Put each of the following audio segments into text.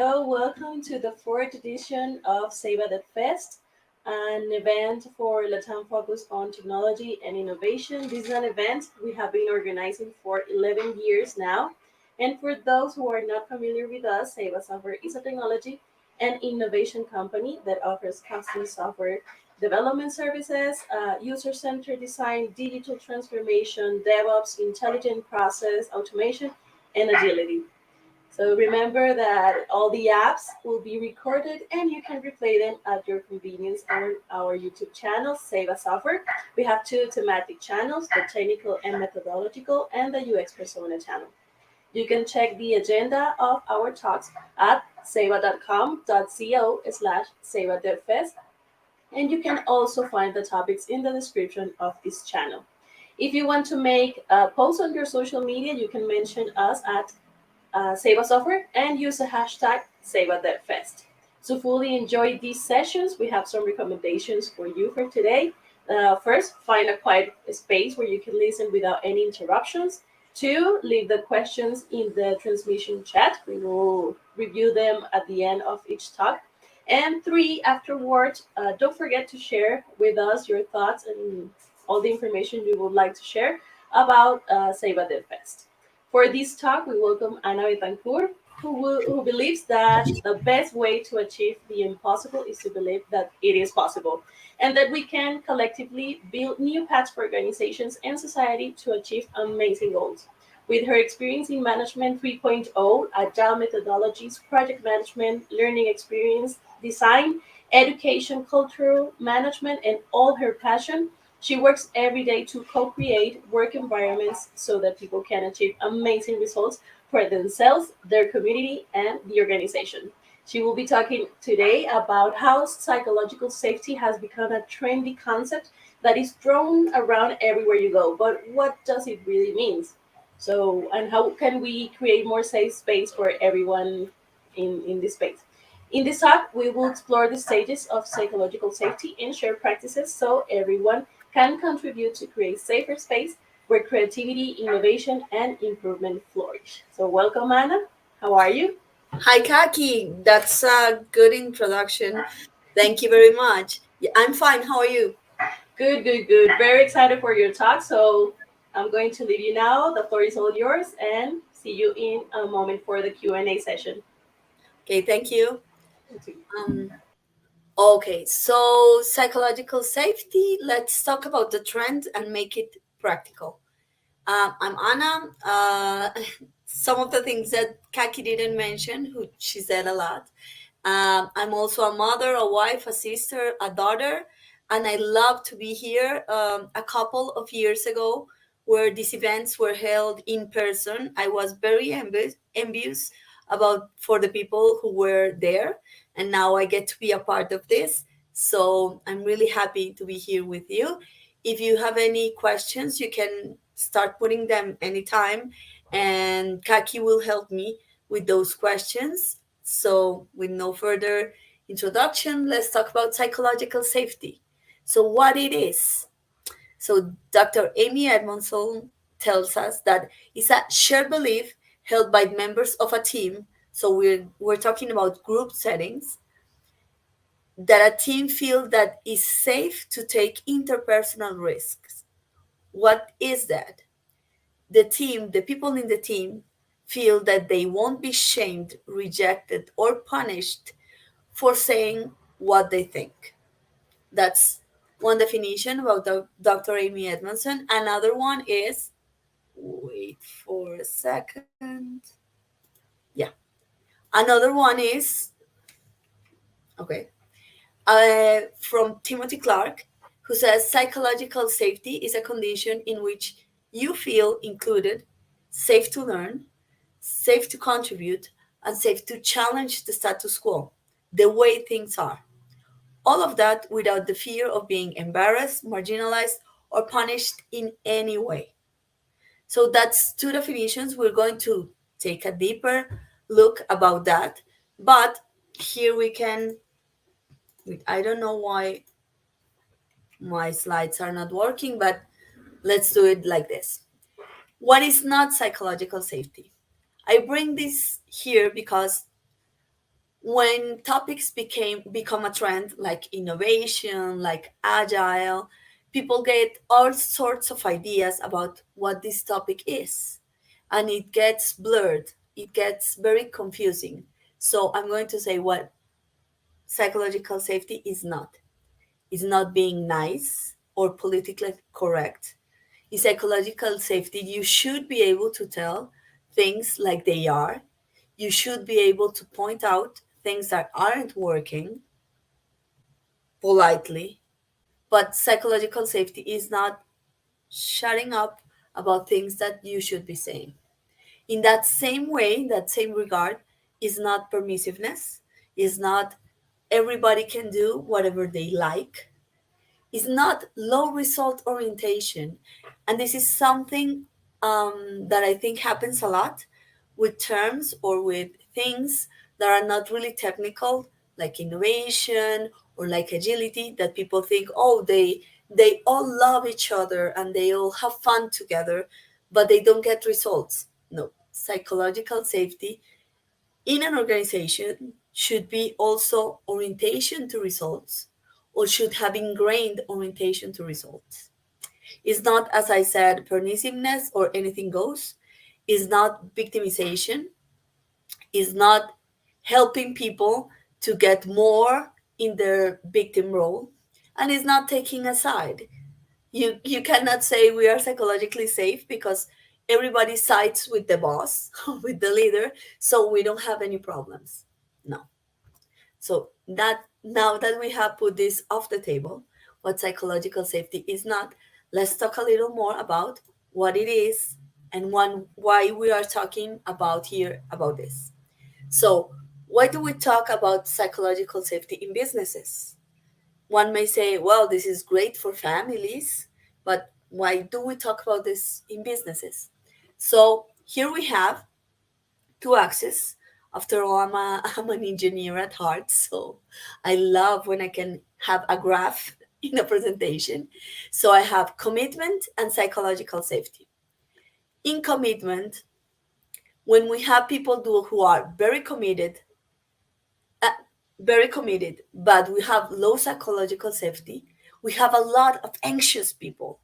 Hello, welcome to the fourth edition of Seba the Fest, an event for Latam focused on technology and innovation. This is an event we have been organizing for 11 years now. And for those who are not familiar with us, Seba Software is a technology and innovation company that offers custom software development services, user centered design, digital transformation, DevOps, intelligent process automation, and agility. So remember that all the apps will be recorded and you can replay them at your convenience on our YouTube channel, Save a Software. We have two thematic channels, the technical and methodological, and the UX persona channel. You can check the agenda of our talks at seva.com.co/seva.fest, and you can also find the topics in the description of this channel. If you want to make a post on your social media, you can mention us at Save Software and use the hashtag SaveADevFest. To fully enjoy these sessions, we have some recommendations for you for today. First, find a quiet space where you can listen without any interruptions. Two, leave the questions in the transmission chat. We will review them at the end of each talk. And three, afterwards, don't forget to share with us your thoughts and all the information you would like to share about Save a Fest. For this talk, we welcome Ana Betancourt, who believes that the best way to achieve the impossible is to believe that it is possible, and that we can collectively build new paths for organizations and society to achieve amazing goals. With her experience in Management 3.0, agile methodologies, project management, learning experience, design, education, cultural management, and all her passion, she works every day to co create work environments so that people can achieve amazing results for themselves, their community, and the organization. She will be talking today about how psychological safety has become a trendy concept that is thrown around everywhere you go. But what does it really mean? So, and how can we create more safe space for everyone in this space? In this talk, we will explore the stages of psychological safety and share practices so everyone can contribute to create safer space where creativity, innovation, and improvement flourish. So, welcome, Anna. How are you? Hi, Kaki. That's a good introduction. Thank you very much. Yeah, I'm fine. How are you? Good, good, good. Very excited for your talk. So, I'm going to leave you now. The floor is all yours, and see you in a moment for the Q&A session. Okay, thank you. Um, okay, so psychological safety. Let's talk about the trend and make it practical. I'm Anna. Some of the things that Kaki didn't mention, who she said a lot. I'm also a mother, a wife, a sister, a daughter, and I love to be here. A couple of years ago, where these events were held in person, I was very envious about for the people who were there, and now I get to be a part of this. So I'm really happy to be here with you. If you have any questions, you can start putting them anytime, and Kaki will help me with those questions. So, with no further introduction, let's talk about psychological safety. So, what it is. So, Dr. Amy Edmondson tells us that it's a shared belief held by members of a team. So, we're talking about group settings that a team feels that is safe to take interpersonal risks. What is that? The people in the team feel that they won't be shamed, rejected, or punished for saying what they think. That's one definition about Dr. Amy Edmondson. Another one is, wait for a second. Yeah. Another one is, okay, from Timothy Clark, who says psychological safety is a condition in which you feel included, safe to learn, safe to contribute, and safe to challenge the status quo, the way things are. All of that without the fear of being embarrassed, marginalized, or punished in any way. So that's two definitions. We're going to take a deeper look about that. But here we can, I don't know why my slides are not working, but let's do it like this. What is not psychological safety? I bring this here because When topics become a trend, like innovation, like agile, people get all sorts of ideas about what this topic is, and it gets blurred, it gets very confusing. So I'm going to say what psychological safety is not. It's not being nice or politically correct. In psychological safety, you should be able to tell things like they are. You should be able to point out things that aren't working politely. But psychological safety is not shutting up about things that you should be saying. In that same way, in that same regard, is not permissiveness, is not everybody can do whatever they like, is not low result orientation. And this is something that I think happens a lot with terms or with things that are not really technical, like innovation or like agility, that people think, oh, they all love each other and they all have fun together, but they don't get results. No, psychological safety in an organization should be also orientation to results, or should have ingrained orientation to results. It's not, as I said, permissiveness or anything goes. It's not victimization. It's not helping people to get more in their victim role. And it's not taking a side. You cannot say we are psychologically safe because everybody sides with the boss, with the leader, so we don't have any problems. No. So that now that we have put this off the table, what psychological safety is not, let's talk a little more about what it is and why we are talking about here about this. So, why do we talk about psychological safety in businesses? One may say, well, this is great for families, but why do we talk about this in businesses? So, here we have two axes. After all, I'm an engineer at heart, so I love when I can have a graph in a presentation. So I have commitment and psychological safety. In commitment, when we have people who are uh, very committed, but we have low psychological safety, we have a lot of anxious people.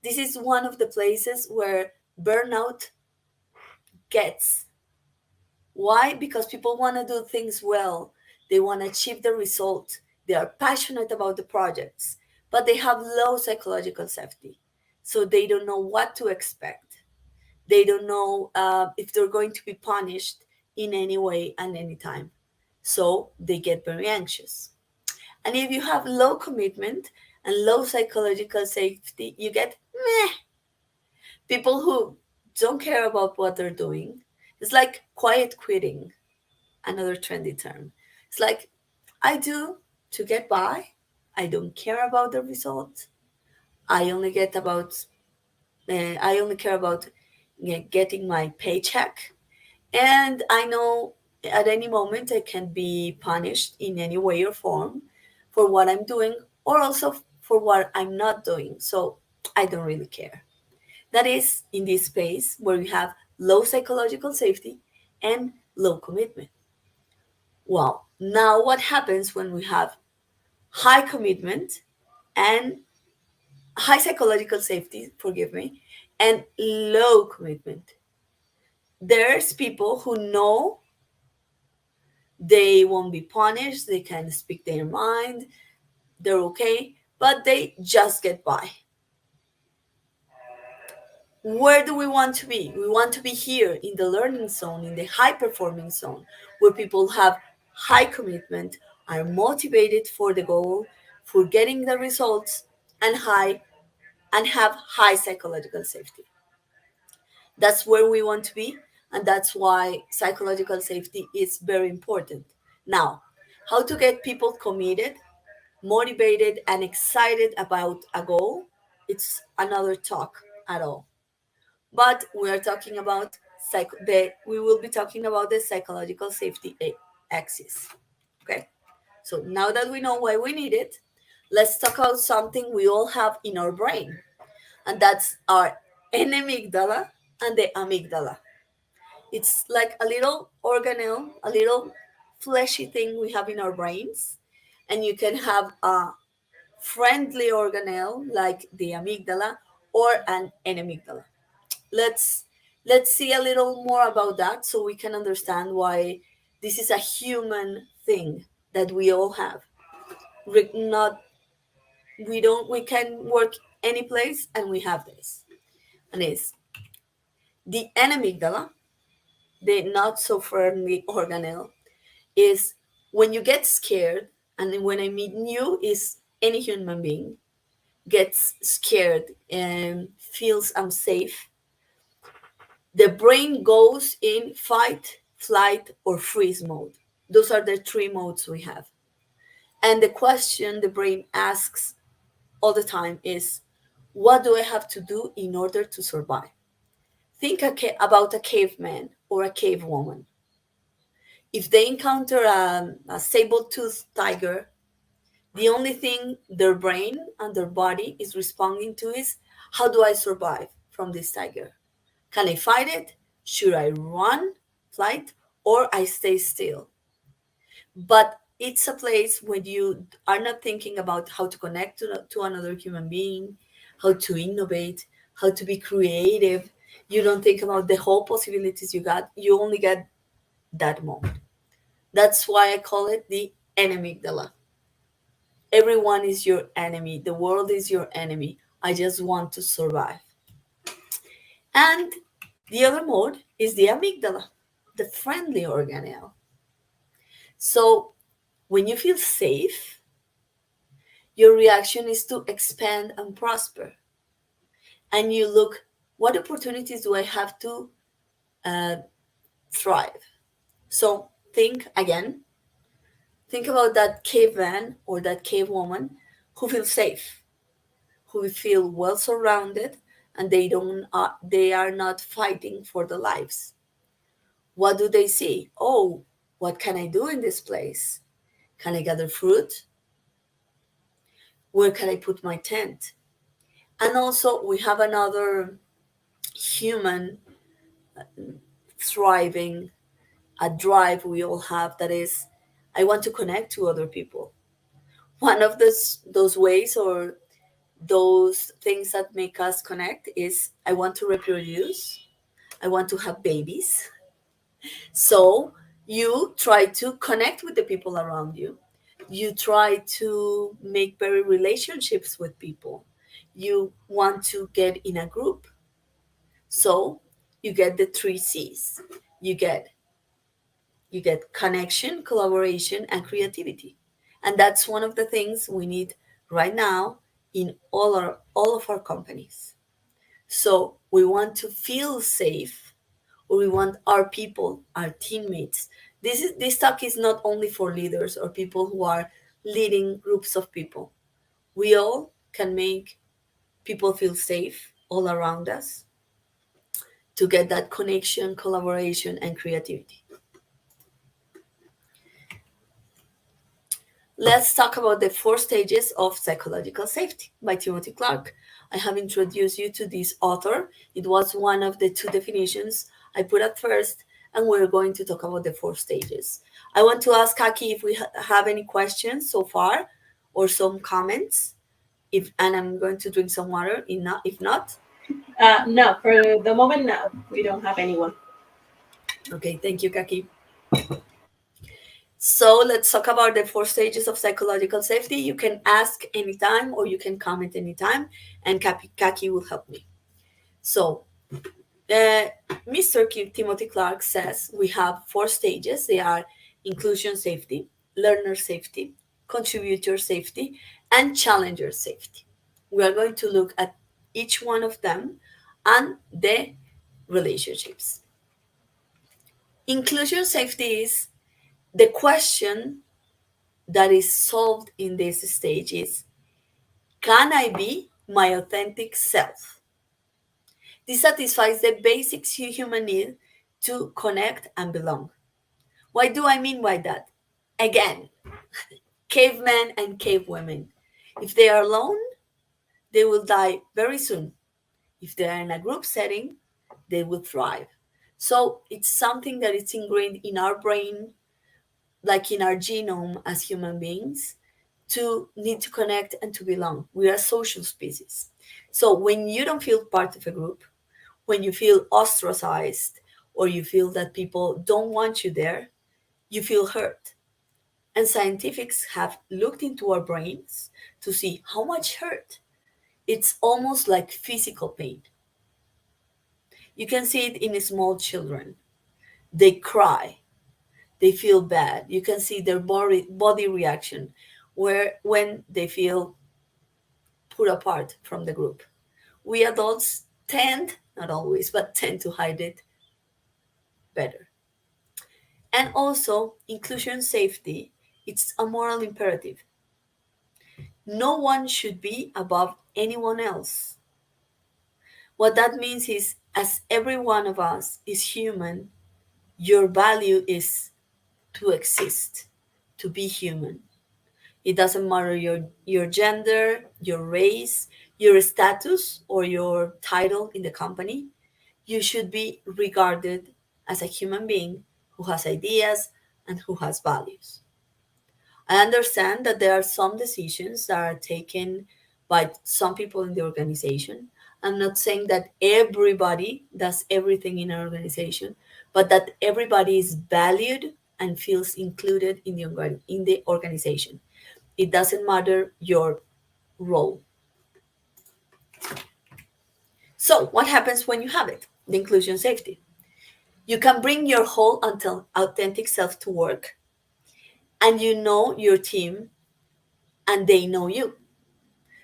This is one of the places where burnout gets. Why? Because people want to do things well. They want to achieve the result. They are passionate about the projects, but they have low psychological safety. So they don't know what to expect. They don't know if they're going to be punished in any way and any time. So they get very anxious. And if you have low commitment and low psychological safety, you get meh, people who don't care about what they're doing. It's like quiet quitting, another trendy term. It's like, I do to get by. I don't care about the result. I only get about, I only care about getting my paycheck. And I know at any moment I can be punished in any way or form for what I'm doing, or also for what I'm not doing. So I don't really care. That is in this space where we have low psychological safety and low commitment. Well, now what happens when we have high commitment and high psychological safety, forgive me, and low commitment? There's people who know they won't be punished, they can speak their mind, they're okay, but they just get by. Where do we want to be? We want to be here in the learning zone, in the high performing zone, where people have high commitment, are motivated for the goal, for getting the results, and have high psychological safety. That's where we want to be, and that's why psychological safety is very important. Now, how to get people committed, motivated, and excited about a goal? It's another talk at all. But we are talking about we will be talking about the psychological safety axis. Okay, so now that we know why we need it, let's talk about something we all have in our brain, and that's our amygdala and the amygdala. It's like a little organelle, a little fleshy thing we have in our brains, and you can have a friendly organelle like the amygdala or an amygdala. let's let's see a little more about that so we can understand why this is a human thing that we all have. Not we can work any place and we have this. And it's the amygdala, the not so friendly organelle, is when you get scared, and when I mean you is any human being gets scared and feels unsafe, the brain goes in fight, flight, or freeze mode. Those are the three modes we have. And the question the brain asks all the time is, what do I have to do in order to survive? Think about a caveman or a cave woman. If they encounter a saber-toothed tiger, the only thing their brain and their body is responding to is, how do I survive from this tiger? Can I fight it? Should I run, flight, or I stay still? But it's a place where you are not thinking about how to connect to another human being, how to innovate, how to be creative. You don't think about the whole possibilities you got. You only get that moment. That's why I call it the amygdala. Everyone is your enemy. The world is your enemy. I just want to survive. And the other mode is the amygdala, the friendly organelle. So when you feel safe, your reaction is to expand and prosper. And you look, what opportunities do I have to uh, thrive? So think about that caveman or that cave woman who feels safe, who feel well surrounded, and they are not fighting for their lives. What do they see? Oh, what can I do in this place? Can I gather fruit? Where can I put my tent? And also, we have another human thriving, a drive we all have, that is, I want to connect to other people. One of those ways or those things that make us connect is, I want to reproduce, I want to have babies. So you try to connect with the people around you. You try to make better relationships with people. You want to get in a group. So you get the three C's. You get you get connection, collaboration, and creativity. And that's one of the things we need right now in all of our companies. So we want to feel safe, or we want our people, our teammates. This talk is not only for leaders or people who are leading groups of people. We all can make people feel safe all around us to get that connection, collaboration, and creativity. Let's talk about the four stages of psychological safety by Timothy Clark. I have introduced you to this author. It was one of the two definitions I put at first, and we're going to talk about the four stages. I want to ask Kaki if we have any questions so far or some comments. And I'm going to drink some water. If not, No, for the moment, no. We don't have anyone. okay, thank you, Kaki. So let's talk about the four stages of psychological safety. You can ask anytime or you can comment anytime, and Kaki will help me. So, uh, Mr. Timothy Clark says we have four stages. They are inclusion safety, learner safety, contributor safety, and challenger safety. We are going to look at each one of them and the relationships. Inclusion safety is the question that is solved in this stage is, can I be my authentic self? This satisfies the basic human need to connect and belong. What do I mean by that? Again, cavemen and cave women. If they are alone, they will die very soon. If they are in a group setting, they will thrive. So it's something that is ingrained in our brain like in our genome as human beings, to need to connect and to belong. We are social species. So when you don't feel part of a group, when you feel ostracized, or you feel that people don't want you there, you feel hurt. And scientists have looked into our brains to see how much hurt. It's almost like physical pain. You can see it in small children. They cry, they feel bad. You can see their body reaction where when they feel put apart from the group. We adults tend, not always, but tend to hide it better. And also, inclusion safety, it's a moral imperative. No one should be above anyone else. What that means is, as every one of us is human, your value is to exist, to be human. It doesn't matter your gender, your race, your status, or your title in the company. You should be regarded as a human being who has ideas and who has values. I understand that there are some decisions that are taken by some people in the organization. I'm not saying that everybody does everything in an organization, but that everybody is valued and feels included in in the organization. It doesn't matter your role. So, what happens when you have it? The inclusion safety. You can bring your whole authentic self to work, and you know your team and they know you.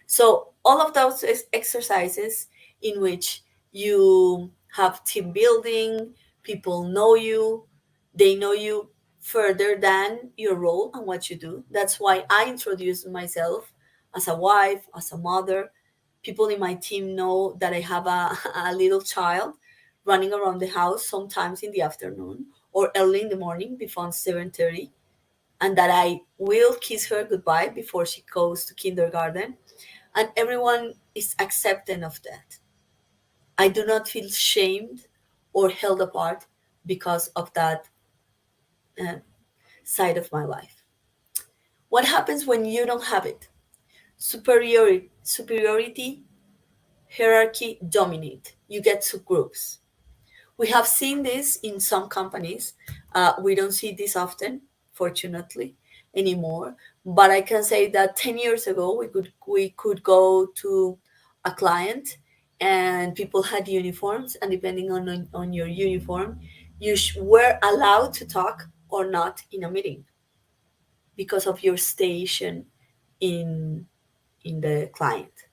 So all of those exercises in which you have team building, people know you, they know you further than your role and what you do. That's why I introduce myself as a wife, as a mother. People in my team know that I have a little child running around the house sometimes in the afternoon or early in the morning before 7:30, and that I will kiss her goodbye before she goes to kindergarten, and everyone is accepting of that. I do not feel shamed or held apart because of that uh, side of my life. What happens when you don't have it? Superiority, hierarchy dominate. You get subgroups. We have seen this in some companies. We don't see this often, fortunately, anymore. But I can say that 10 years ago, we could go to a client and people had uniforms, and depending on your uniform, you were allowed to talk or not in a meeting because of your station in in the client.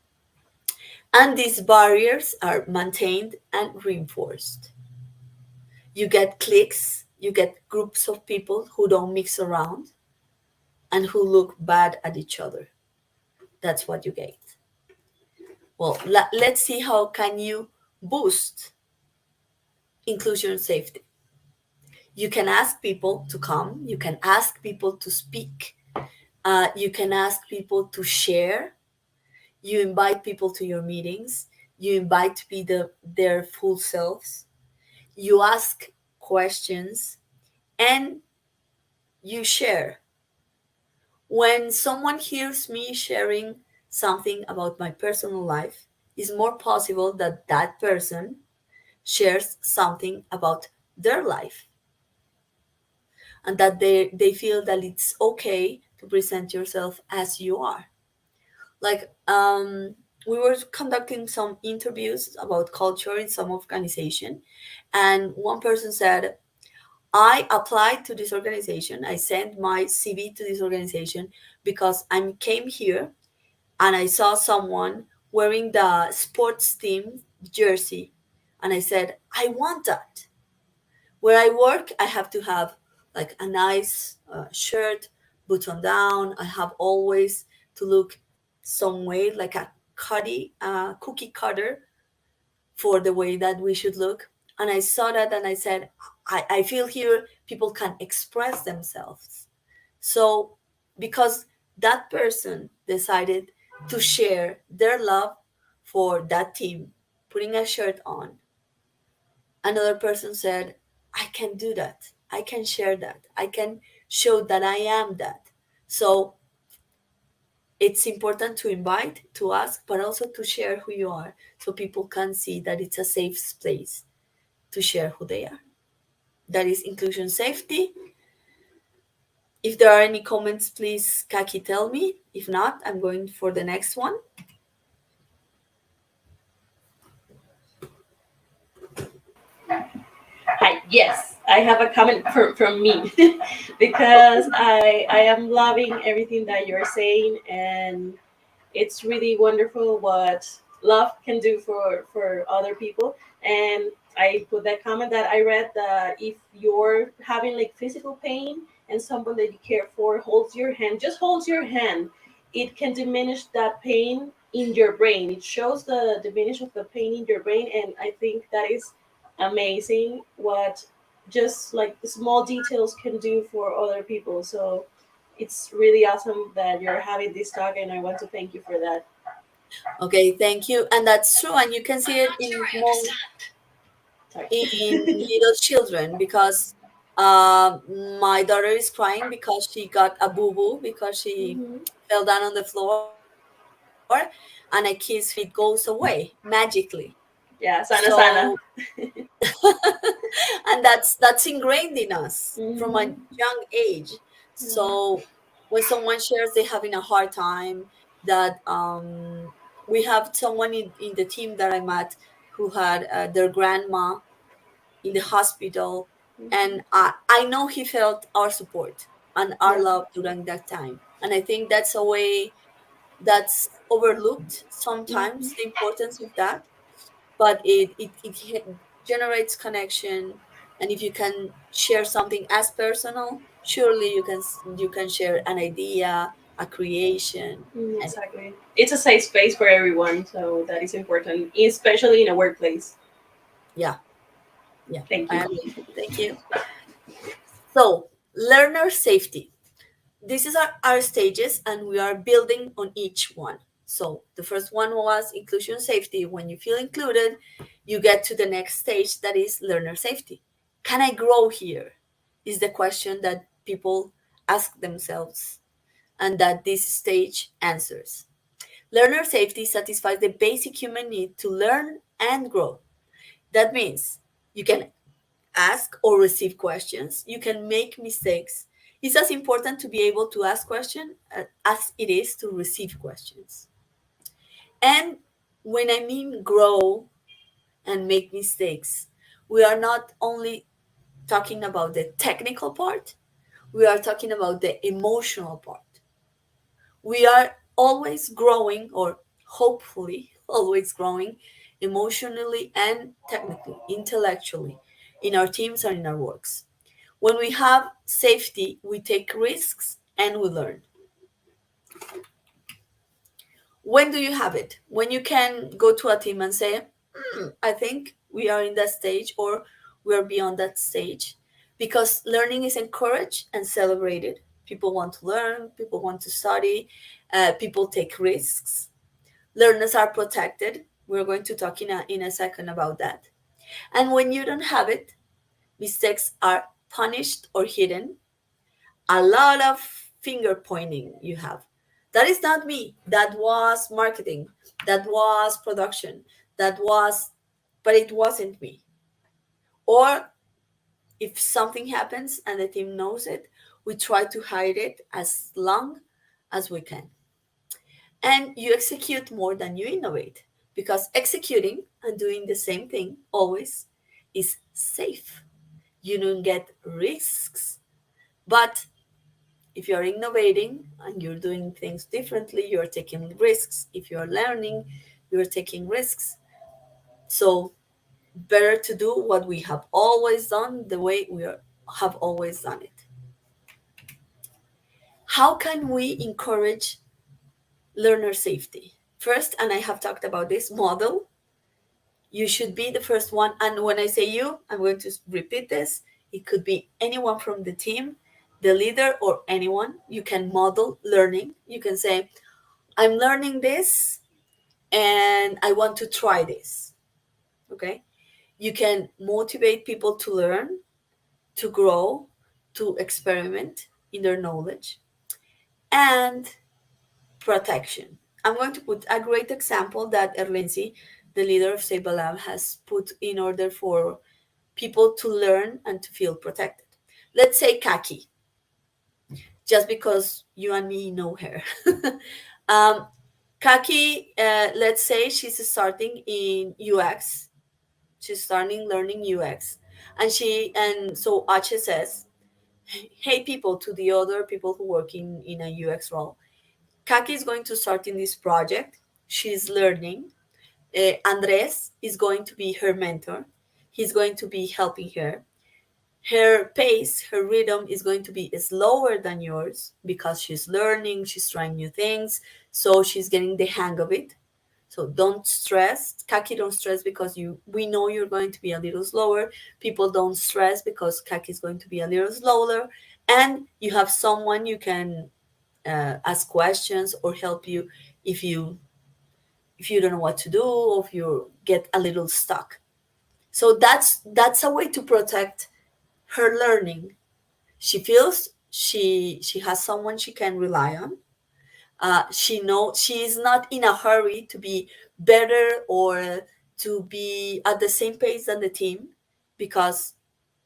And these barriers are maintained and reinforced. You get cliques, you get groups of people who don't mix around and who look bad at each other. That's what you get. Well, let's see how can you boost inclusion safety. You can ask people to come, you can ask people to speak, you can ask people to share, you invite people to your meetings, you invite to be their full selves, you ask questions, and you share. When someone hears me sharing something about my personal life, it's more possible that that person shares something about their life, and that they feel that it's okay to present yourself as you are. Like, we were conducting some interviews about culture in some organization, and one person said, I applied to this organization. I sent my CV to this organization because I came here and I saw someone wearing the sports team jersey. And I said, I want that. Where I work, I have to have like a nice shirt, button down. I have always to look some way like a cookie cutter for the way that we should look. And I saw that and I said, I feel here people can express themselves. So, because that person decided to share their love for that team, putting a shirt on, another person said, I can do that. I can share that. I can show that I am that. So it's important to invite, to ask, but also to share who you are so people can see that it's a safe place to share who they are. That is inclusion safety. If there are any comments, please, Kaki, tell me. If not, I'm going for the next one. Hi, yes, I have a comment from me because Okay. I am loving everything that you're saying, and it's really wonderful what love can do for other people. And I put that comment that I read that if you're having like physical pain and someone that you care for holds your hand, just holds your hand, it can diminish that pain in your brain. It shows the diminish of the pain in your brain, and I think that is amazing what just like small details can do for other people. So it's really awesome that you're having this talk, and I want to thank you for that. Okay, thank you. And that's true. And you can see it in small, Sorry. in little children because my daughter is crying because she got a boo boo because she Hmm. fell down on the floor, and a kiss feet goes away magically. Yeah, sana So sana. and that's ingrained in us from a Hmm. young age. Yeah. So when someone shares they're having a hard time, that we have someone in the team that I met who had their grandma in the hospital, and Hmm. I know he felt our support and our Yeah. love during that time. And I think that's a way that's overlooked sometimes, the Hmm. importance of that, but it generates connection. And if you can share something as personal, surely you can share an idea, a creation, and Exactly. It's a safe space for everyone, so that is important, especially in a workplace. yeah, yeah, Thank I you. agree. Thank you. So learner safety, this is our stages, and we are building on each one. So the first one was inclusion safety. When you feel included, you get to the next stage, that is learner safety. Can I grow here, is the question that people ask themselves, and that this stage answers. Learner safety satisfies the basic human need to learn and grow. That means you can ask or receive questions. You can make mistakes. It's as important to be able to ask questions as it is to receive questions. And when I mean grow and make mistakes, we are not only talking about the technical part, we are talking about the emotional part. We are always growing, or hopefully always growing, emotionally and technically, intellectually, in our teams and in our works. When we have safety, we take risks and we learn. When do you have it? When you can go to a team and say, I think we are in that stage, or we are beyond that stage. Because learning is encouraged and celebrated. People want to learn, people want to study, people take risks. Learners are protected. We're going to talk in a second about that. And when you don't have it, mistakes are punished or hidden. A lot of finger pointing you have. That is not me. That was marketing. That was production. That was, but it wasn't me. Or if something happens and the team knows it, we try to hide it as long as we can. And you execute more than you innovate, because executing and doing the same thing always is safe. You don't get risks. But if you're innovating and you're doing things differently, you're taking risks. If you're learning, you're taking risks. So, better to do what we have always done the way have always done it. How can we encourage learner safety? First, and I have talked about this model, you should be the first one. And when I say you, I'm going to repeat this. It could be anyone from the team, the leader, or anyone. You can model learning. You can say, I'm learning this and I want to try this. Okay. You can motivate people to learn, to grow, to experiment. in their knowledge, and protection. I'm going to put a great example that Erlensi, the leader of Save a Lab, has put in order for people to learn and to feel protected. Let's say Kaki, just because you and me know her. um, Kaki, let's say she's starting in UX. She's starting learning UX, and so Ache says, "Hey, people," to the other people who work in a UX role. Kaki is going to start in this project. She's learning. Andres is going to be her mentor. He's going to be helping her. Her pace, her rhythm is going to be slower than yours because she's learning, she's trying new things, so she's getting the hang of it. So don't stress. Kaki, don't stress because we know you're going to be a little slower. People don't stress because Kaki is going to be a little slower. And you have someone you can ask questions or help you if you don't know what to do or if you get a little stuck. So that's a way to protect her learning. She feels she has someone she can rely on. She knows she is not in a hurry to be better or to be at the same pace than the team because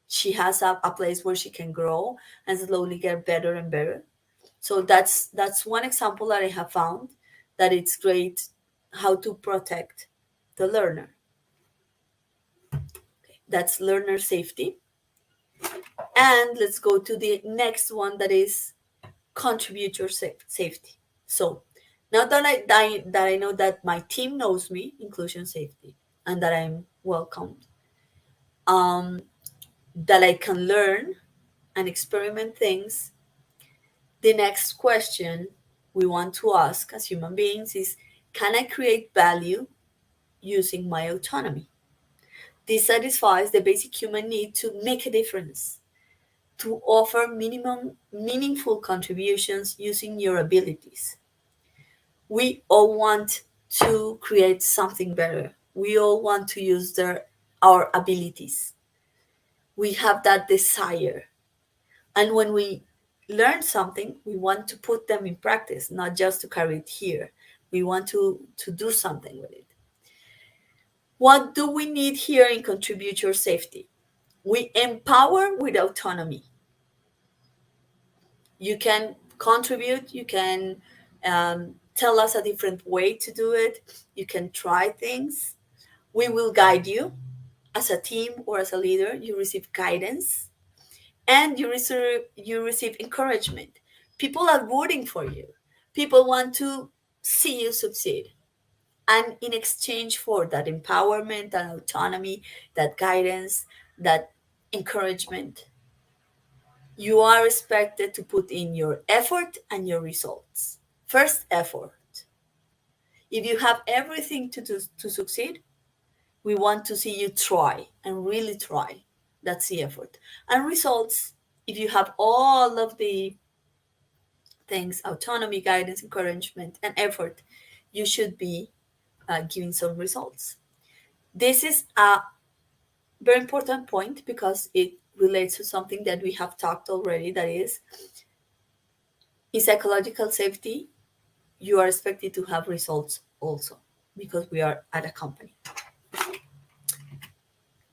she has a place where she can grow and slowly get better and better. So that's one example that I have found that it's great how to protect the learner. That's learner safety. And let's go to the next one that is contributor safety. So now that I know that my team knows me, inclusion safety, and that I'm welcomed, um, that I can learn and experiment things, the next question we want to ask as human beings is, can I create value using my autonomy? This satisfies the basic human need to make a difference, to offer minimum meaningful contributions using your abilities. We all want to create something better. We all want to use our abilities. We have that desire. And when we learn something, we want to put them in practice, not just to carry it here. We want to do something with it. What do we need here in contributor safety? We empower with autonomy. You can contribute, you can tell us a different way to do it, you can try things. We will guide you as a team or as a leader. You receive guidance and you receive encouragement. People are rooting for you. People want to see you succeed. And in exchange for that empowerment, that autonomy, that guidance, that encouragement, you are expected to put in your effort and your results. First, effort. If you have everything to do to succeed, we want to see you try and really try. That's the effort. And results, if you have all of the things, autonomy, guidance, encouragement, and effort, you should be giving some results. This is a very important point because it relates to something that we have talked already, that is, in psychological safety, you are expected to have results also because we are at a company.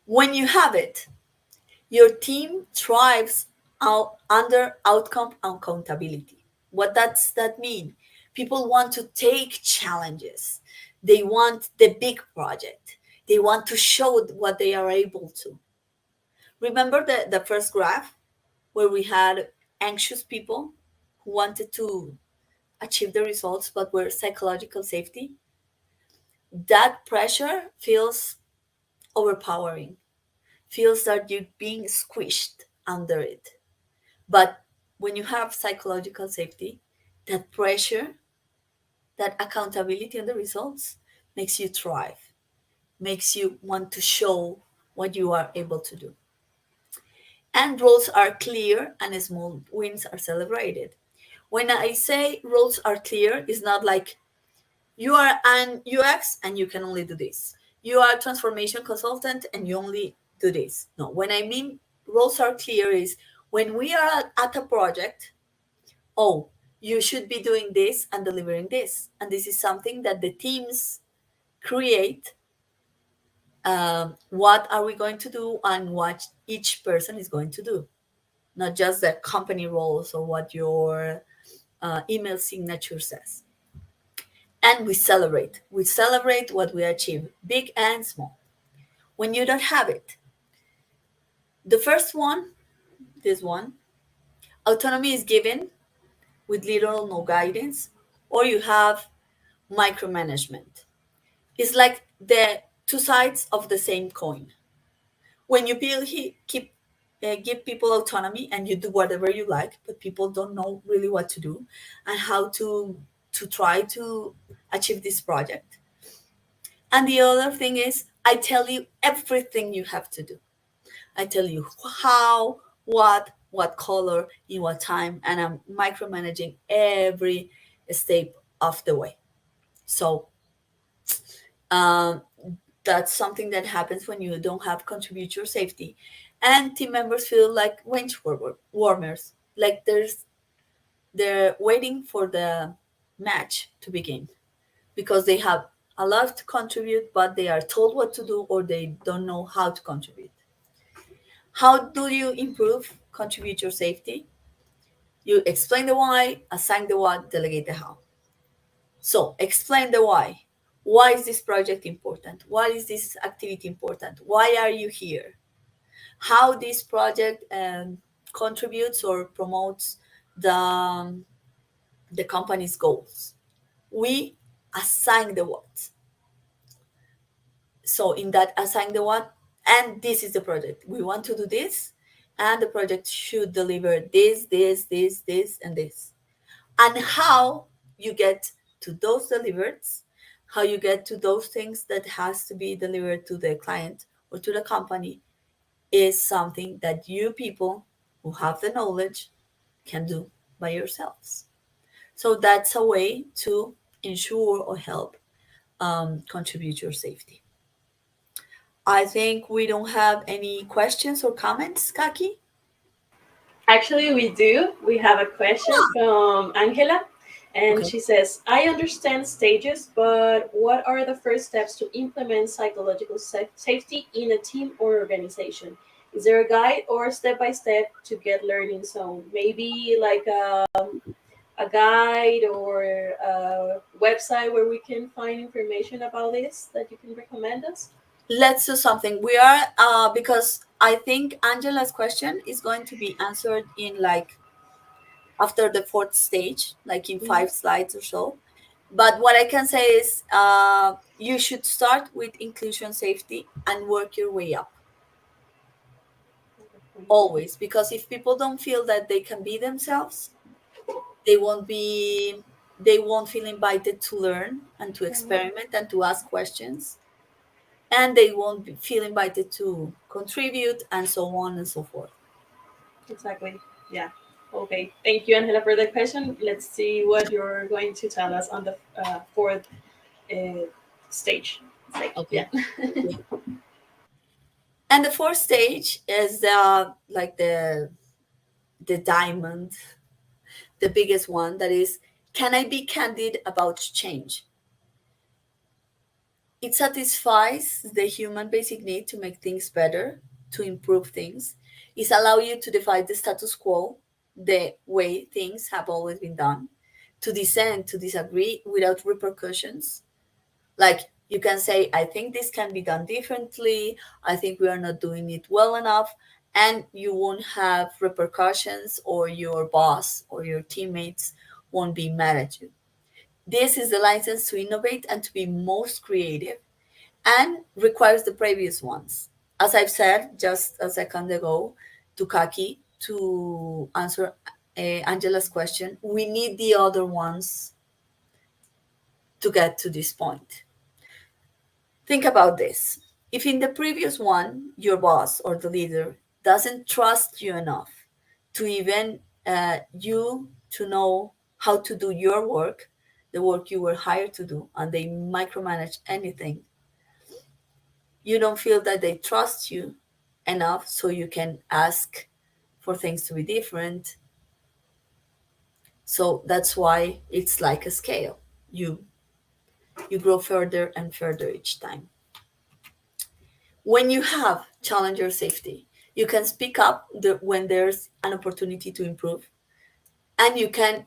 When you have it, your team thrives under outcome accountability. What does that mean? People want to take challenges. They want the big project. They want to show what they are able to. Remember the first graph where we had anxious people who wanted to achieve the results but were psychological safety? That pressure feels overpowering, feels that you're being squished under it. But when you have psychological safety, that pressure, that accountability on the results makes you thrive, makes you want to show what you are able to do. And rules are clear and small wins are celebrated. When I say rules are clear, it's not like you are an UX and you can only do this. You are a transformation consultant and you only do this. No, when I mean roles are clear is when we are at a project, oh, you should be doing this and delivering this. And this is something that the teams create. What are we going to do and what each person is going to do, not just the company roles or what your email signature says. And we celebrate what we achieve, big and small. When you don't have it, the first one, this one, autonomy is given with little or no guidance, or you have micromanagement. It's like the two sides of the same coin. When you keep give people autonomy and you do whatever you like, but people don't know really what to do and how to try to achieve this project. And the other thing is, I tell you everything you have to do. I tell you how, what color, in what time, and I'm micromanaging every step of the way. So um, that's something that happens when you don't have contributor safety, and team members feel like warmers, like they're waiting for the match to begin because they have a lot to contribute, but they are told what to do or they don't know how to contribute. How do you improve contributor safety? You explain the why, assign the what, delegate the how. So explain the why. Why is this project important? Why is this activity important? Why are you here? How this project contributes or promotes the company's goals. We assign the what. So in that assign the what, and this is the project. We want to do this, and the project should deliver this, and this. And how you get to those delivered, how you get to those things that has to be delivered to the client or to the company is something that you people who have the knowledge can do by yourselves. So that's a way to ensure or help contribute your safety. I think we don't have any questions or comments, Kaki. Actually, we do. We have a question from Angela, and Okay. she says, I understand stages, but what are the first steps to implement psychological safety in a team or organization? Is there a guide or step by step to get learning zone? Maybe like a guide or a website where we can find information about this that you can recommend us? Let's do something. We are because I think Angela's question is going to be answered in like after the fourth stage, like in Mhm. 5 slides or so. But what I can say is you should start with inclusion safety and work your way up always, because if people don't feel that they can be themselves, they won't be they won't feel invited to learn and to Mhm. experiment and to ask questions, and they won't feel invited to contribute and so on and so forth. Exactly. Yeah. Okay. Thank you, Angela, for the question. Let's see what you're going to tell us on the fourth uh, stage. Yeah. Okay. Okay. And the fourth stage is the diamond, the biggest one, that is, can I be candid about change? It satisfies the human basic need to make things better, to improve things. It allows you to defy the status quo, the way things have always been done, to dissent, to disagree without repercussions. Like you can say, I think this can be done differently. I think we are not doing it well enough. And you won't have repercussions, or your boss or your teammates won't be mad at you. This is the license to innovate and to be most creative, and requires the previous ones. As I've said just a second ago to Kaki, to answer Angela's question, we need the other ones to get to this point. Think about this. If in the previous one, your boss or the leader doesn't trust you enough to even you to know how to do your work, the work you were hired to do, and they micromanage anything, you don't feel that they trust you enough so you can ask for things to be different, So that's why it's like a scale. You you grow further and further each time. When you have challenger safety, you can speak up when there's an opportunity to improve, and you can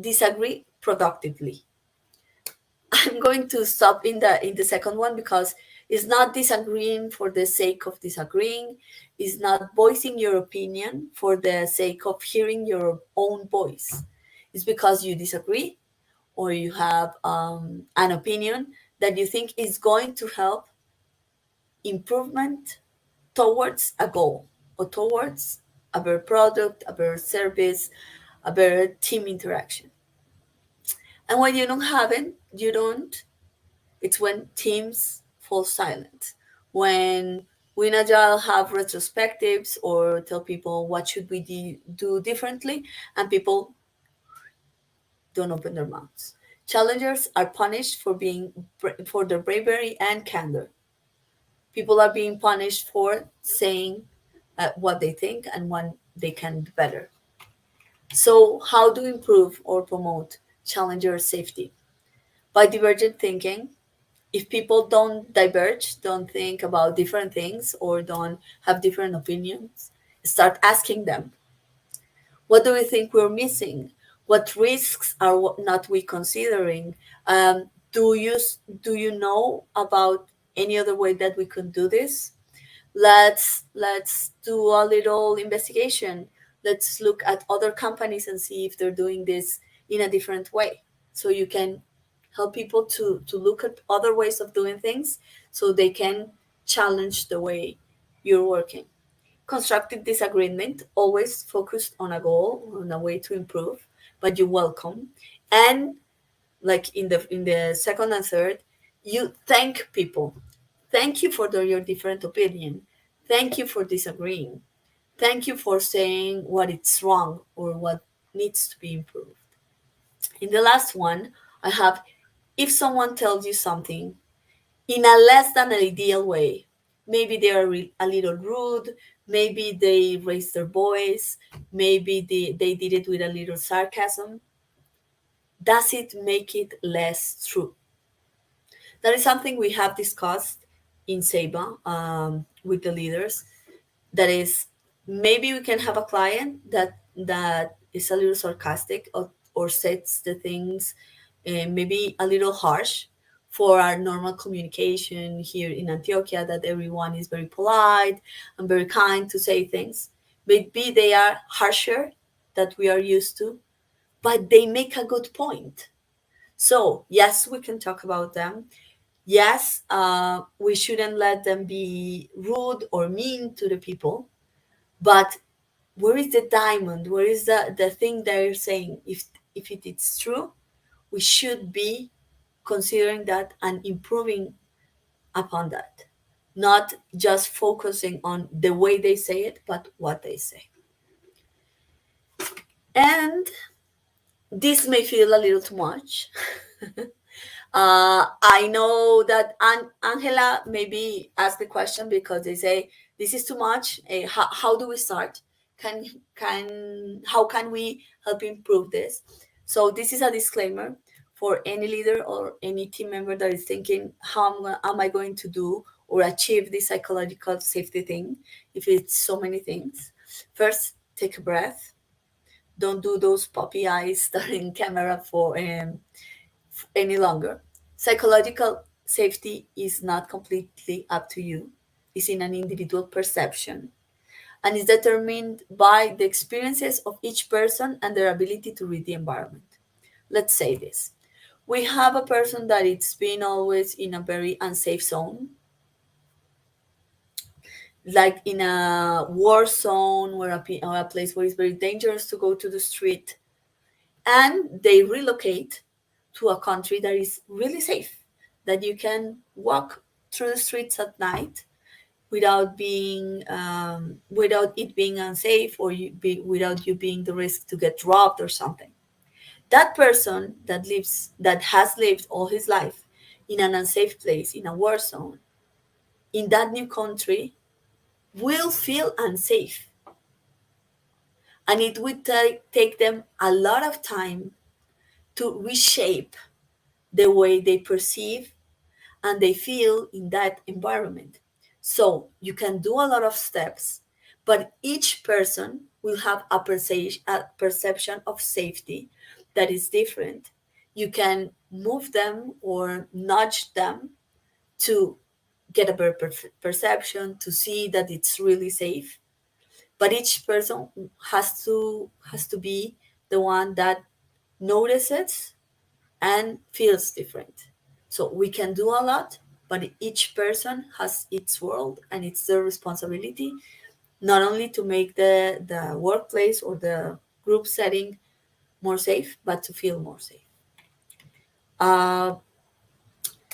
disagree productively. I'm going to stop in the second one because it's not disagreeing for the sake of disagreeing. It's not voicing your opinion for the sake of hearing your own voice. It's because you disagree or you have an opinion that you think is going to help improvement towards a goal or towards a better product, a better service, a better team interaction. And when you don't have it, you don't. It's when teams fall silent. When we in Agile have retrospectives or tell people what should we do differently, and people don't open their mouths. Challengers are punished for for their bravery and candor. People are being punished for saying what they think and what they can do better. So, how to improve or promote challenger safety? By divergent thinking. If people don't diverge, don't think about different things, or don't have different opinions, start asking them, what do we think we're missing? What risks are not we considering? Do you know about any other way that we could do this? Let's do a little investigation. Let's look at other companies and see if they're doing this in a different way. So you can help people to look at other ways of doing things so they can challenge the way you're working. Constructive disagreement always focused on a goal, on a way to improve, but you welcome. And like in the second and third, you thank people. Thank you for your different opinion. Thank you for disagreeing. Thank you for saying what it's wrong or what needs to be improved. In the last one, I have, if someone tells you something in a less than ideal way, maybe they are a little rude, maybe they raised their voice, maybe they did it with a little sarcasm, does it make it less true? That is something we have discussed in Seba with the leaders. That is, maybe we can have a client that is a little sarcastic or sets the things maybe a little harsh for our normal communication here in Antioquia, that everyone is very polite and very kind to say things. Maybe they are harsher that we are used to, but they make a good point. So yes, we can talk about them. Yes, we shouldn't let them be rude or mean to the people, but where is the diamond? Where is the thing they're saying? If it is true, we should be considering that and improving upon that, not just focusing on the way they say it, but what they say. And this may feel a little too much. I know that Angela maybe asked the question because they say this is too much. How do we start? How can we help improve this? So this is a disclaimer for any leader or any team member that is thinking, am I going to do or achieve this psychological safety thing? If it's so many things, first take a breath. Don't do those puppy eyes staring camera for any longer. Psychological safety is not completely up to you. It's in an individual perception and is determined by the experiences of each person and their ability to read the environment. Let's say this. We have a person that it's been always in a very unsafe zone, like in a war zone or a place where it's very dangerous to go to the street, and they relocate to a country that is really safe, that you can walk through the streets at night without it being unsafe or without you being the risk to get robbed or something. That person that has lived all his life in an unsafe place, in a war zone, in that new country, will feel unsafe. And it would take them a lot of time to reshape the way they perceive and they feel in that environment. So you can do a lot of steps, but each person will have a perception of safety that is different. You can move them or nudge them to get a better perception, to see that it's really safe. But each person has to be the one that notices and feels different. So we can do a lot, but each person has its world and it's their responsibility not only to make the workplace or the group setting more safe, but to feel more safe. Uh,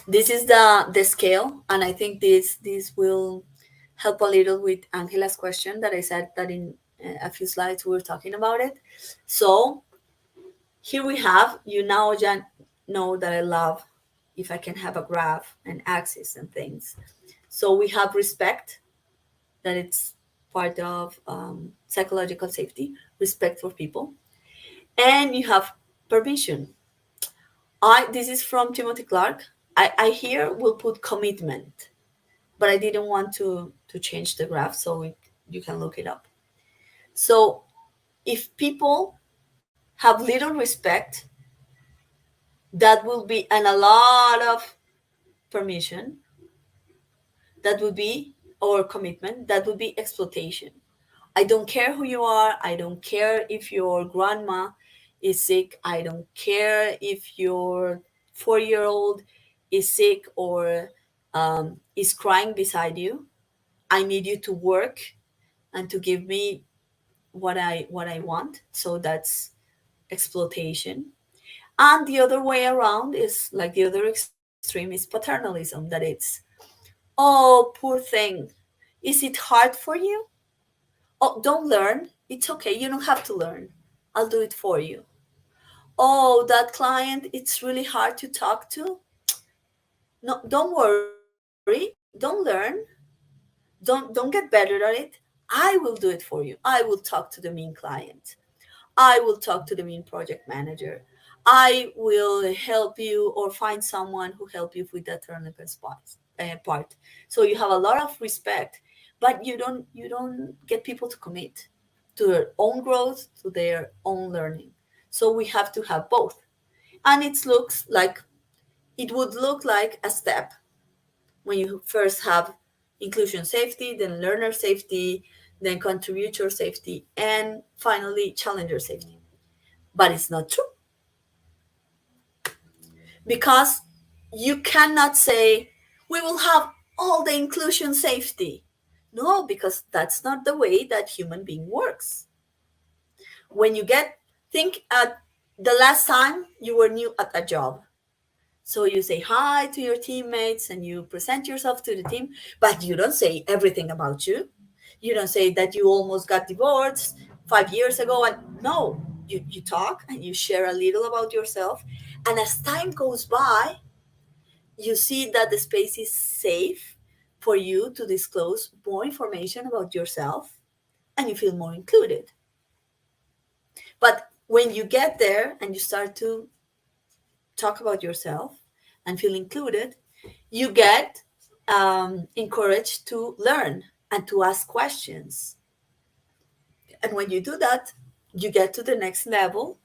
this is the scale, and I think this will help a little with Angela's question that I said that in a few slides we were talking about it. So here we have, you now know that I love if I can have a graph and axis and things. So we have respect, that it's part of psychological safety, respect for people. And you have permission. This is from Timothy Clark. I here will put commitment, but I didn't want to change the graph, so you can look it up. So if people have little respect, that will be, and a lot of permission, that would be, or commitment, that would be exploitation. I don't care who you are. I don't care if your grandma is sick. I don't care if your 4 year old is sick or is crying beside you. I need you to work and to give me what I want. So that's exploitation. And the other way around is like the other extreme is paternalism, that it's, oh, poor thing. Is it hard for you? Oh, don't learn. It's okay. You don't have to learn. I'll do it for you. Oh, that client, it's really hard to talk to. No, don't worry. Don't learn. Don't get better at it. I will do it for you. I will talk to the mean client. I will talk to the mean project manager. I will help you or find someone who help you with that technical part. So you have a lot of respect, but you don't get people to commit to their own growth, to their own learning. So we have to have both, and it would look like a step when you first have inclusion safety, then learner safety, then contributor safety, and finally challenger safety. But it's not true, because you cannot say we will have all the inclusion safety. No, because that's not the way that human being works. When you think at the last time you were new at a job. So you say hi to your teammates and you present yourself to the team, but you don't say everything about you. You don't say that you almost got divorced 5 years ago. And no, you talk and you share a little about yourself. And as time goes by, you see that the space is safe for you to disclose more information about yourself and you feel more included. But when you get there and you start to talk about yourself and feel included, you get encouraged to learn and to ask questions. And when you do that, you get to the next level.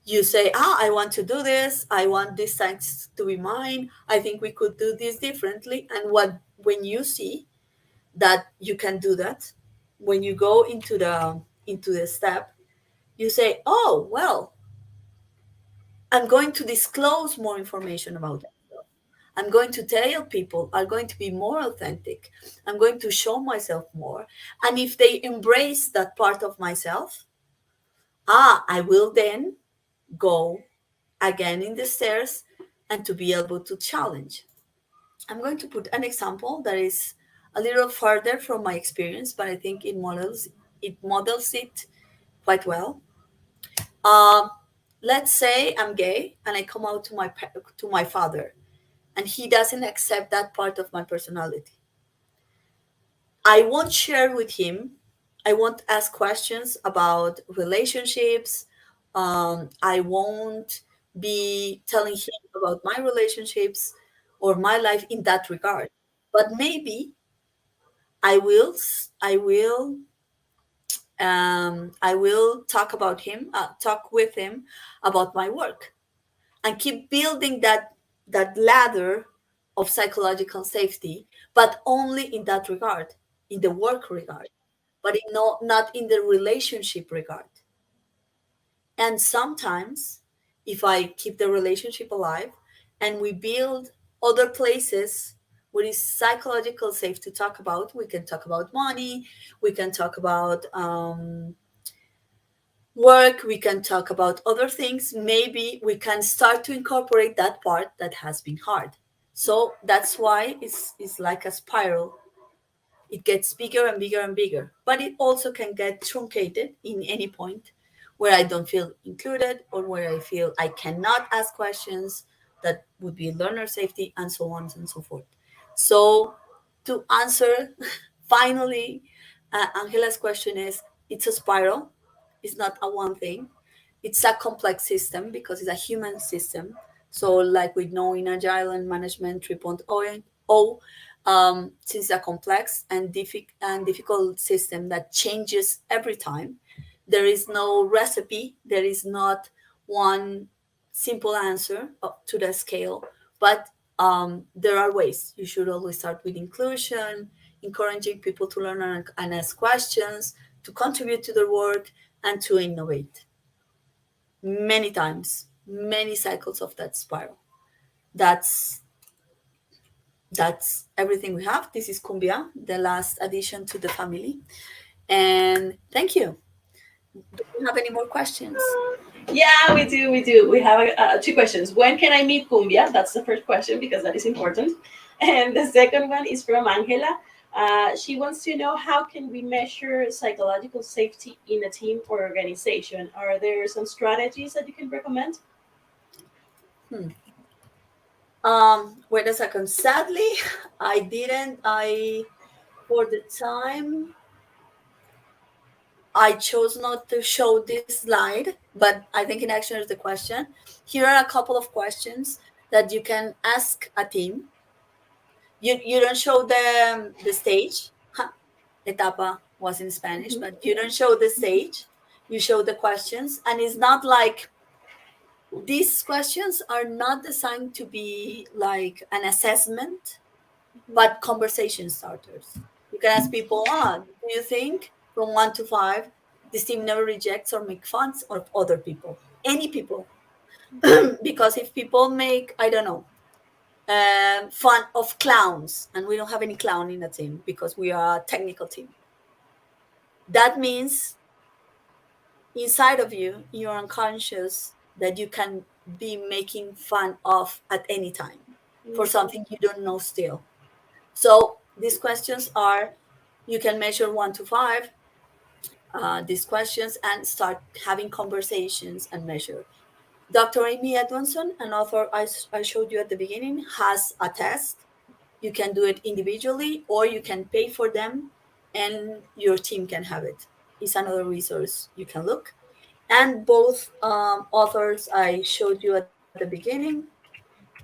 You say, I want to do this. I want these things to be mine. I think we could do this differently. And when you see that you can do that, when you go into the step, you say, oh, well, I'm going to disclose more information about myself. I'm going to tell people, I'm going to be more authentic. I'm going to show myself more. And if they embrace that part of myself, I will then go again in the stairs and to be able to challenge. I'm going to put an example that is a little further from my experience, but I think it models it quite well. Um, let's say I'm gay and I come out to my father, and he doesn't accept that part of my personality. I won't share with him I won't ask questions about relationships. I won't be telling him about my relationships or my life in that regard. But maybe I will talk with him about my work, and keep building that ladder of psychological safety, but only in that regard, in the work regard, but not in the relationship regard. And sometimes, if I keep the relationship alive and we build other places what is psychological safe to talk about, we can talk about money, we can talk about work, we can talk about other things. Maybe we can start to incorporate that part that has been hard. So that's why it's like a spiral. It gets bigger and bigger and bigger, but it also can get truncated in any point where I don't feel included or where I feel I cannot ask questions that would be learner safety and so on and so forth. So to answer finally, Angela's question is, it's a spiral. It's not a one thing. It's a complex system because it's a human system. So, like we know in Agile and Management 3.0, since it's a complex and, difficult system that changes every time, there is no recipe, there is not one simple answer to the scale, but there are ways. You should always start with inclusion, encouraging people to learn and ask questions, to contribute to their work, and to innovate. Many times, many cycles of that spiral. That's that's everything we have. This is Cumbia, the last addition to the family. And thank you. Do you have any more questions? Yeah, we do. We do. We have two questions. When can I meet Cumbia? That's the first question because that is important. And the second one is from Angela. She wants to know, how can we measure psychological safety in a team or organization? Are there some strategies that you can recommend? Hmm. Wait a second. Sadly, I didn't. For the time, I chose not to show this slide, but I think it answers the question. Here are a couple of questions that you can ask a team. You don't show the stage. Etapa was in Spanish, Mhm. but you don't show the stage. You show the questions, and it's not like these questions are not designed to be like an assessment, but conversation starters. You can ask people, do you think from 1 to 5, this team never rejects or make fun of other people, any people? Because if people make, I don't know, fun of clowns, and we don't have any clown in the team because we are a technical team, that means inside of you, you're unconscious that you can be making fun of at any time for Mhm. something you don't know still. So these questions are, you can measure 1 to 5, these questions, and start having conversations and measure. Dr. Amy Edmondson, an author I showed you at the beginning, has a test. You can do it individually or you can pay for them and your team can have it. It's another resource you can look. And both authors I showed you at the beginning,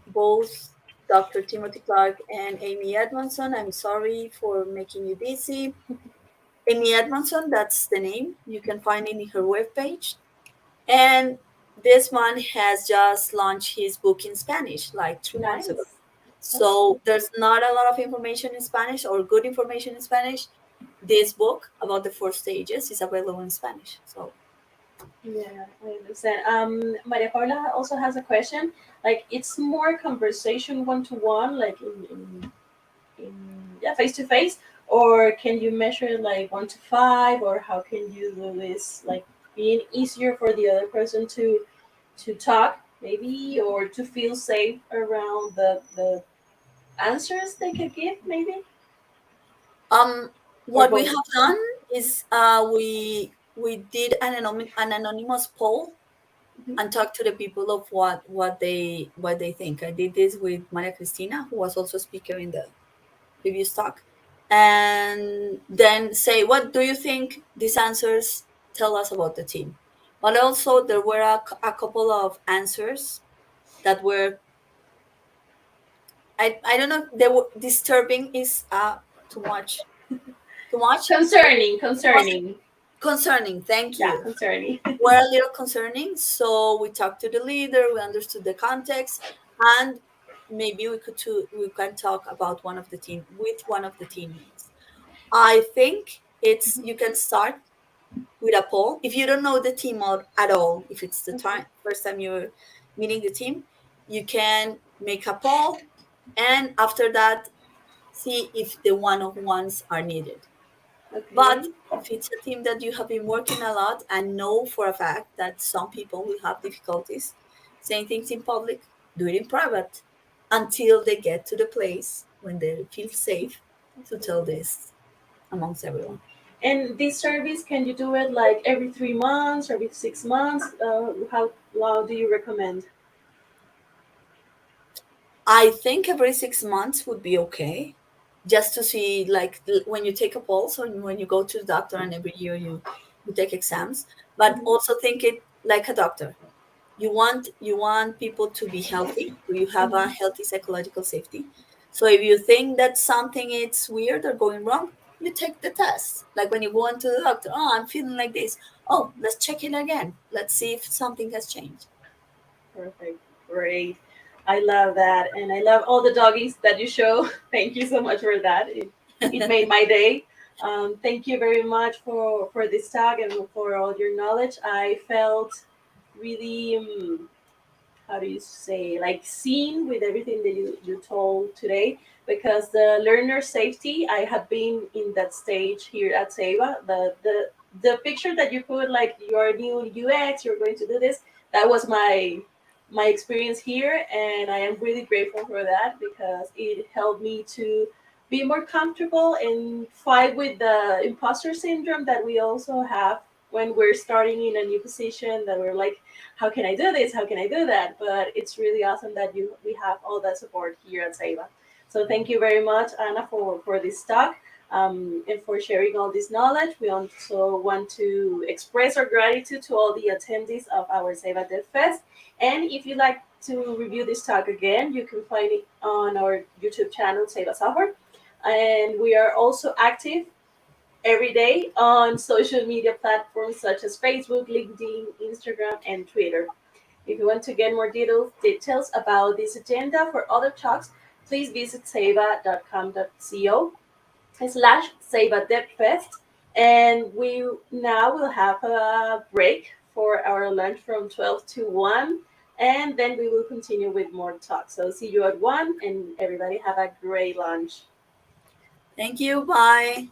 both Dr. Timothy Clark and Amy Edmondson. I'm sorry for making you dizzy. Amy Edmondson, that's the name. You can find it in her webpage. And this man has just launched his book in Spanish like 3 months ago. Nice. That's So there's not a lot of information in Spanish or good information in Spanish. This book about the 4 stages is available in Spanish. So Yeah, I understand. Maria Paula also has a question. Like, it's more conversation one to one, like in yeah, face to face, or can you measure like 1 to 5, or how can you do this, like being easier for the other person to talk, maybe, or to feel safe around the answers they could give, maybe, um, or what we both? have done is we did an anonymous poll Mhm. and talked to the people of what they think. I did this with Maria Cristina, who was also a speaker in the previous talk. and then say, what do you think these answers tell us about the team? But also there were a couple of answers that were, I don't know, they were disturbing is too much, too much. Concerning, It was concerning. concerning, thank Yeah, you. concerning. Were a little concerning, so we talked to the leader, we understood the context, and maybe we can talk about one of the team with one of the teammates. I think it's, you can start with a poll. If you don't know the team at all, if it's the Okay. first time you're meeting the team, you can make a poll, and after that, see if the one-on-ones are needed. But Okay. if it's a team that you have been working a lot and know for a fact that some people will have difficulties saying things in public, do it in private until they get to the place when they feel safe to tell Okay. this amongst everyone. And this service, can you do it like every 3 months or every 6 months? How long do you recommend? I think every 6 months would be okay, just to see, like, when you take a pulse or when you go to the doctor, and every year you take exams. But Mhm. also think it like a doctor. You want people to be healthy, so you have a Mhm. healthy psychological safety. So if you think that something is weird or going wrong, you take the test. Like when you go into the doctor, oh, I'm feeling like this. Oh, let's check it again. Let's see if something has changed. Perfect. Great. I love that. And I love all the doggies that you show. Thank you so much for that. It made my day. Thank you very much for this talk and for all your knowledge. I felt really, how do you say, like seen with everything that you told today, because the learner safety, I have been in that stage here at Seva. The picture that you put, like you're new UX, you're going to do this, that was my experience here, and I am really grateful for that because it helped me to be more comfortable and fight with the imposter syndrome that we also have when we're starting in a new position, that we're like, how can I do this? How can I do that? But it's really awesome that we have all that support here at Seiba. So thank you very much, Anna, for this talk, and for sharing all this knowledge. We also want to express our gratitude to all the attendees of our Seiba Dev Fest. And if you'd like to review this talk again, you can find it on our YouTube channel, Seiba Software. And we are also active every day on social media platforms such as Facebook, LinkedIn, Instagram, and Twitter. If you want to get more details about this agenda for other talks, please visit seva.com.co/SeibaDevFest. And we now will have a break for our lunch from 12 to 1. And then we will continue with more talks. So see you at 1, and everybody have a great lunch. Thank you. Bye.